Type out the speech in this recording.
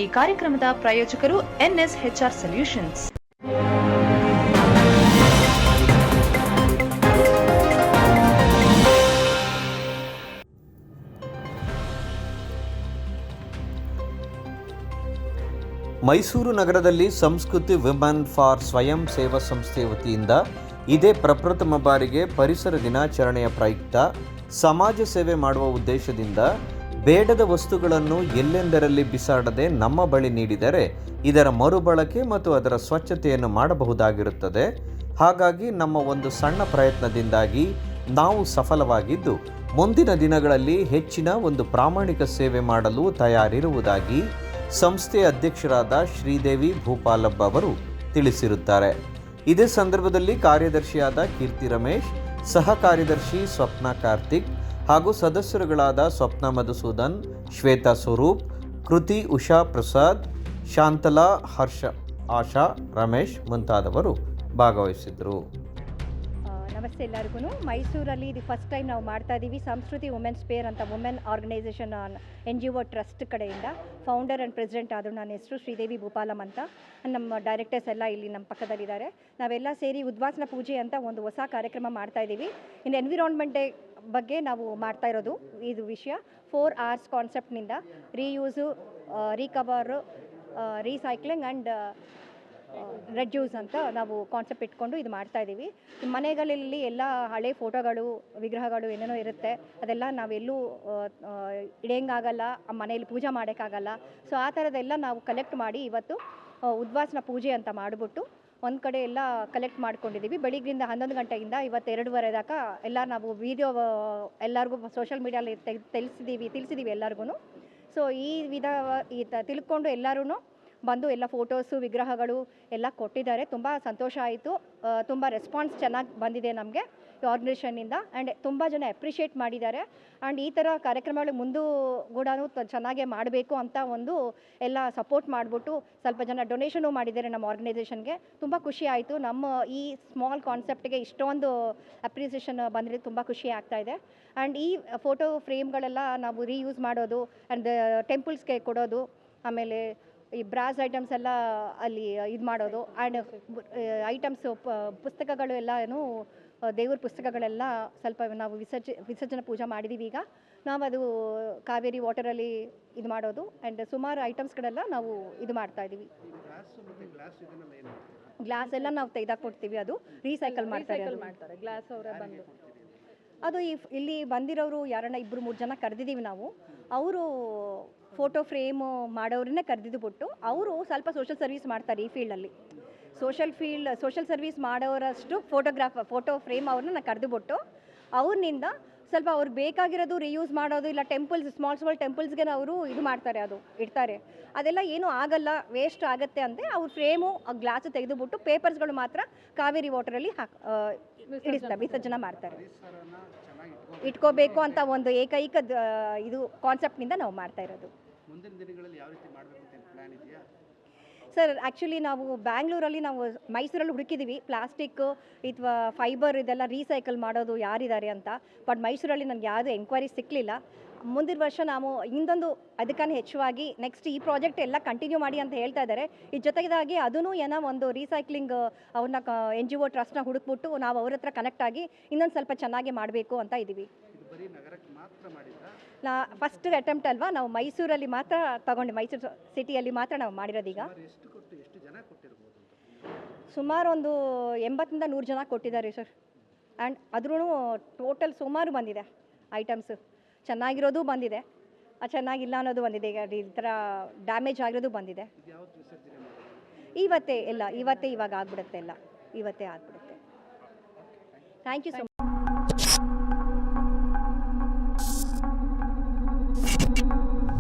ಈ ಕಾರ್ಯಕ್ರಮದ ಪ್ರಾಯೋಜಕರು NSHR ಸೊಲ್ಯೂಷನ್ಸ್. ಮೈಸೂರು ನಗರದಲ್ಲಿ ಸಂಸ್ಕೃತಿ ವಿಮೆನ್ ಫಾರ್ ಸ್ವಯಂ ಸೇವಾ ಸಂಸ್ಥೆ ವತಿಯಿಂದ ಇದೇ ಪ್ರಪ್ರಥಮ ಬಾರಿಗೆ ಪರಿಸರ ದಿನಾಚರಣೆಯ ಪ್ರಯುಕ್ತ ಸಮಾಜ ಸೇವೆ ಮಾಡುವ ಉದ್ದೇಶದಿಂದ ಬೇಡದ ವಸ್ತುಗಳನ್ನು ಎಲ್ಲೆಂದರಲ್ಲಿ ಬಿಸಾಡದೆ ನಮ್ಮ ಬಳಿ ನೀಡಿದರೆ ಇದರ ಮರುಬಳಕೆ ಮತ್ತು ಅದರ ಸ್ವಚ್ಛತೆಯನ್ನು ಮಾಡಬಹುದಾಗಿರುತ್ತದೆ. ಹಾಗಾಗಿ ನಮ್ಮ ಒಂದು ಸಣ್ಣ ಪ್ರಯತ್ನದಿಂದಾಗಿ ನಾವು ಸಫಲವಾಗಿದ್ದು ಮುಂದಿನ ದಿನಗಳಲ್ಲಿ ಹೆಚ್ಚಿನ ಒಂದು ಪ್ರಾಮಾಣಿಕ ಸೇವೆ ಮಾಡಲು ತಯಾರಿರುವುದಾಗಿ ಸಂಸ್ಥೆಯ ಅಧ್ಯಕ್ಷರಾದ ಶ್ರೀದೇವಿ ಭೂಪಾಲಪ್ಪ ಅವರು ತಿಳಿಸಿರುತ್ತಾರೆ. ಇದೇ ಸಂದರ್ಭದಲ್ಲಿ ಕಾರ್ಯದರ್ಶಿಯಾದ ಕೀರ್ತಿ ರಮೇಶ್, ಸಹ ಕಾರ್ಯದರ್ಶಿ ಸ್ವಪ್ನ ಕಾರ್ತಿಕ್ ಹಾಗೂ ಸದಸ್ಯರುಗಳಾದ ಸ್ವಪ್ನ ಮಧುಸೂದನ್, ಶ್ವೇತಾ ಸ್ವರೂಪ್, ಕೃತಿ ಉಷಾ ಪ್ರಸಾದ್, ಶಾಂತಲಾ, ಹರ್ಷ, ಆಶಾ, ರಮೇಶ್ ಮುಂತಾದವರು ಭಾಗವಹಿಸಿದರು. ನಮಸ್ತೆ ಎಲ್ಲರಿಗೂ. ಮೈಸೂರಲ್ಲಿ ಇದು ಫಸ್ಟ್ ಟೈಮ್ ನಾವು ಮಾಡ್ತಾ ಇದ್ದೀವಿ ಸಂಸ್ಕೃತಿ ವುಮೆನ್ಸ್ ಫೇರ್ ಅಂತ ವುಮೆನ್ ಆರ್ಗನೈಸೇಷನ್ NGO ಟ್ರಸ್ಟ್ ಕಡೆಯಿಂದ. ಫೌಂಡರ್ ಆ್ಯಂಡ್ ಪ್ರೆಸಿಡೆಂಟ್ ಆದರೂ ನನ್ನ ಹೆಸರು ಶ್ರೀದೇವಿ ಭೂಪಾಲಂ ಅಂತ. ನಮ್ಮ ಡೈರೆಕ್ಟರ್ಸ್ ಎಲ್ಲ ಇಲ್ಲಿ ನಮ್ಮ ಪಕ್ಕದಲ್ಲಿದ್ದಾರೆ. ನಾವೆಲ್ಲ ಸೇರಿ ಉದ್ವಾಸನಾ ಪೂಜೆ ಅಂತ ಒಂದು ಹೊಸ ಕಾರ್ಯಕ್ರಮ ಮಾಡ್ತಾ ಇದ್ದೀವಿ. ಇನ್ನು ಎನ್ವಿರಾನ್ಮೆಂಟ್ ಡೇ ಬಗ್ಗೆ ನಾವು ಮಾಡ್ತಾ ಇರೋದು ಇದು ವಿಷಯ 4Rs ಕಾನ್ಸೆಪ್ಟ್ನಿಂದ ರೀಯೂಸು, ರೀಕವರು, ರೀಸೈಕ್ಲಿಂಗ್ ಆ್ಯಂಡ್ ರೆಡ್ಯೂಸ್ ಅಂತ ನಾವು ಕಾನ್ಸೆಪ್ಟ್ ಇಟ್ಕೊಂಡು ಇದು ಮಾಡ್ತಾ ಇದ್ದೀವಿ. ಮನೆಗಳಲ್ಲಿ ಎಲ್ಲ ಹಳೆ ಫೋಟೋಗಳು, ವಿಗ್ರಹಗಳು ಏನೇನೋ ಇರುತ್ತೆ, ಅದೆಲ್ಲ ನಾವೆಲ್ಲೂ ಇಡೋಂಗಾಗಲ್ಲ, ಮನೆಯಲ್ಲಿ ಪೂಜೆ ಮಾಡೋಕ್ಕಾಗಲ್ಲ. ಸೊ ಆ ಥರದ್ದೆಲ್ಲ ನಾವು ಕಲೆಕ್ಟ್ ಮಾಡಿ ಇವತ್ತು ಉದ್ವಾಸನಾ ಪೂಜೆ ಅಂತ ಮಾಡಿಬಿಟ್ಟು ಒಂದು ಕಡೆ ಎಲ್ಲ ಕಲೆಕ್ಟ್ ಮಾಡ್ಕೊಂಡಿದ್ದೀವಿ. ಬೆಳಿಗ್ಗಿಂದ 11 ಗಂಟೆಯಿಂದ ಇವತ್ತು 2:30 ತನಕ ಎಲ್ಲ ನಾವು ವೀಡಿಯೋ ಎಲ್ಲರಿಗೂ ಸೋಷಲ್ ಮೀಡಿಯಲ್ಲಿ ತಿಳಿಸಿದ್ದೀವಿ ಎಲ್ಲರಿಗೂ. ಸೊ ಈ ತಿಳ್ಕೊಂಡು ಎಲ್ಲರೂ ಬಂದು ಎಲ್ಲ ಫೋಟೋಸು, ವಿಗ್ರಹಗಳು ಎಲ್ಲ ಕೊಟ್ಟಿದ್ದಾರೆ. ತುಂಬ ಸಂತೋಷ ಆಯಿತು. ತುಂಬ ರೆಸ್ಪಾನ್ಸ್ ಚೆನ್ನಾಗಿ ಬಂದಿದೆ ನಮಗೆ ಈ ಆರ್ಗನೈಸೇಷನ್ನಿಂದ. ಆ್ಯಂಡ್ ತುಂಬ ಜನ ಅಪ್ರಿಷಿಯೇಟ್ ಮಾಡಿದ್ದಾರೆ. ಆ್ಯಂಡ್ ಈ ಥರ ಕಾರ್ಯಕ್ರಮಗಳು ಮುಂದೂ ಕೂಡ ಚೆನ್ನಾಗೇ ಮಾಡಬೇಕು ಅಂತ ಒಂದು ಎಲ್ಲ ಸಪೋರ್ಟ್ ಮಾಡಿಬಿಟ್ಟು ಸ್ವಲ್ಪ ಜನ ಡೊನೇಷನು ಮಾಡಿದ್ದಾರೆ ನಮ್ಮ ಆರ್ಗನೈಸೇಷನ್ಗೆ. ತುಂಬ ಖುಷಿ ಆಯಿತು. ನಮ್ಮ ಈ ಸ್ಮಾಲ್ ಕಾನ್ಸೆಪ್ಟ್ಗೆ ಇಷ್ಟೊಂದು ಅಪ್ರಿಸಿಯೇಷನ್ ಬಂದರೆ ತುಂಬ ಖುಷಿ ಆಗ್ತಾಯಿದೆ. ಆ್ಯಂಡ್ ಈ ಫೋಟೋ ಫ್ರೇಮ್ಗಳೆಲ್ಲ ನಾವು ರೀಯೂಸ್ ಮಾಡೋದು ಆ್ಯಂಡ್ ಟೆಂಪಲ್ಸ್ಗೆ ಕೊಡೋದು, ಆಮೇಲೆ ಈ ಬ್ರಾಸ್ ಐಟಮ್ಸ್ ಎಲ್ಲ ಅಲ್ಲಿ ಇದು ಮಾಡೋದು, ಆ್ಯಂಡ್ ಐಟಮ್ಸು ಪುಸ್ತಕಗಳು ಎಲ್ಲ ದೇವ್ರ ಪುಸ್ತಕಗಳೆಲ್ಲ ಸ್ವಲ್ಪ ನಾವು ವಿಸರ್ಜನೆ ಪೂಜೆ ಮಾಡಿದ್ದೀವಿ. ಈಗ ನಾವು ಅದು ಕಾವೇರಿ ವಾಟರಲ್ಲಿ ಇದು ಮಾಡೋದು ಆ್ಯಂಡ್ ಸುಮಾರು ಐಟಮ್ಸ್ಗಳೆಲ್ಲ ನಾವು ಇದು ಮಾಡ್ತಾಯಿದ್ದೀವಿ. ಗ್ಲಾಸ್ ಎಲ್ಲ ನಾವು ತೆಗೆದಾಕೊಡ್ತೀವಿ, ಅದು ರೀಸೈಕಲ್ ಮಾಡ್ತಾರೆ ಗ್ಲಾಸ್ ಅವರೇ ಬಂದು. ಅದು ಇಲ್ಲಿ ಬಂದಿರೋರು ಯಾರನ್ನ 2-3 ಜನ ಕರೆದಿದ್ದೀವಿ ನಾವು. ಅವರು ಫೋಟೋ ಫ್ರೇಮು ಮಾಡೋರನ್ನೇ ಕರೆದಿದ್ದು ಅವರು ಸ್ವಲ್ಪ ಸೋಷಲ್ ಸರ್ವಿಸ್ ಮಾಡ್ತಾರೆ ಈ ಫೀಲ್ಡಲ್ಲಿ. ಸೋಷಲ್ ಸರ್ವಿಸ್ ಮಾಡೋರಷ್ಟು ಫೋಟೋ ಫ್ರೇಮ್ ಅವ್ರನ್ನ ಕರೆದುಬಿಟ್ಟು ಅವ್ರನ್ನಿಂದ ಸ್ವಲ್ಪ ಅವ್ರಿಗೆ ಬೇಕಾಗಿರೋದು ರೀಯೂಸ್ ಮಾಡೋದು, ಇಲ್ಲ ಸ್ಮಾಲ್ ಟೆಂಪಲ್ಸ್ಗೆ ಅವರು ಇದು ಮಾಡ್ತಾರೆ, ಅದು ಇಡ್ತಾರೆ. ಅದೆಲ್ಲ ಏನೂ ಆಗಲ್ಲ, ವೇಸ್ಟ್ ಆಗುತ್ತೆ ಅಂತ ಅವ್ರ ಫ್ರೇಮು ಗ್ಲಾಸು ತೆಗೆದುಬಿಟ್ಟು ಪೇಪರ್ಸ್ಗಳು ಮಾತ್ರ ಕಾವೇರಿ ವಾಟರಲ್ಲಿ ವಿಸರ್ಜನೆ ಮಾಡ್ತಾರೆ. ಇಟ್ಕೋಬೇಕು ಅಂತ ಒಂದು ಏಕೈಕ ಇದು ಕಾನ್ಸೆಪ್ಟ್ನಿಂದ ನಾವು ಮಾಡ್ತಾ ಇರೋದು. ಮುಂದಿನ ದಿನಗಳಲ್ಲಿ ಯಾವ ರೀತಿ ಮಾಡಬೇಕು ಅಂತ ಪ್ಲಾನ್ ಇದೆಯಾ ಸರ್? ಆ್ಯಕ್ಚುಲಿ ನಾವು ಬ್ಯಾಂಗ್ಳೂರಲ್ಲಿ, ನಾವು ಮೈಸೂರಲ್ಲಿ ಹುಡುಕಿದ್ದೀವಿ ಪ್ಲಾಸ್ಟಿಕ್ ಅಥವಾ ಫೈಬರ್ ಇದೆಲ್ಲ ರೀಸೈಕಲ್ ಮಾಡೋದು ಯಾರಿದ್ದಾರೆ ಅಂತ. ಬಟ್ ಮೈಸೂರಲ್ಲಿ ನನಗೆ ಯಾವುದೇ ಎಂಕ್ವೈರಿ ಸಿಕ್ಕಲಿಲ್ಲ. ಮುಂದಿನ ವರ್ಷ ನಾವು ಇನ್ನೊಂದು ಅದಕ್ಕೇ ಹೆಚ್ಚುವಾಗಿ ನೆಕ್ಸ್ಟ್ ಈ ಪ್ರಾಜೆಕ್ಟ್ ಎಲ್ಲ ಕಂಟಿನ್ಯೂ ಮಾಡಿ ಅಂತ ಹೇಳ್ತಾ ಇದ್ದಾರೆ. ಈ ಜೊತೆಗಾಗಿ ಅದೂ ಏನೋ ಒಂದು ರೀಸೈಕ್ಲಿಂಗ್ ಅವ್ರನ್ನ NGO ಟ್ರಸ್ಟ್ನ ಹುಡುಕ್ಬಿಟ್ಟು ನಾವು ಅವ್ರ ಹತ್ರ ಕನೆಕ್ಟ್ ಆಗಿ ಇನ್ನೊಂದು ಸ್ವಲ್ಪ ಚೆನ್ನಾಗಿ ಮಾಡಬೇಕು ಅಂತ ಇದ್ದೀವಿ. ಫಸ್ಟ್ ಅಟೆಂಪ್ಟ್ ಅಲ್ವಾ, ನಾವು ಮೈಸೂರಲ್ಲಿ ಮಾತ್ರ ತಗೊಂಡು, ಮೈಸೂರು ಸಿಟಿಯಲ್ಲಿ ಮಾತ್ರ ನಾವು ಮಾಡಿರೋದು. ಈಗ ಸುಮಾರು ಒಂದು 80-100 ಜನ ಕೊಟ್ಟಿದ್ದಾರೆ ಸರ್. ಆ್ಯಂಡ್ ಅದ್ರೂ ಟೋಟಲ್ ಸುಮಾರು ಬಂದಿದೆ ಐಟಮ್ಸು. ಚೆನ್ನಾಗಿರೋದು ಬಂದಿದೆ, ಚೆನ್ನಾಗಿಲ್ಲ ಅನ್ನೋದು ಬಂದಿದೆ. ಈಗ ಈ ಥರ ಡ್ಯಾಮೇಜ್ ಆಗಿರೋದು ಬಂದಿದೆ. ಇವಾಗ ಆಗ್ಬಿಡುತ್ತೆ, ಎಲ್ಲ ಇವತ್ತೇ ಆಗ್ಬಿಡುತ್ತೆ. Thank you so much.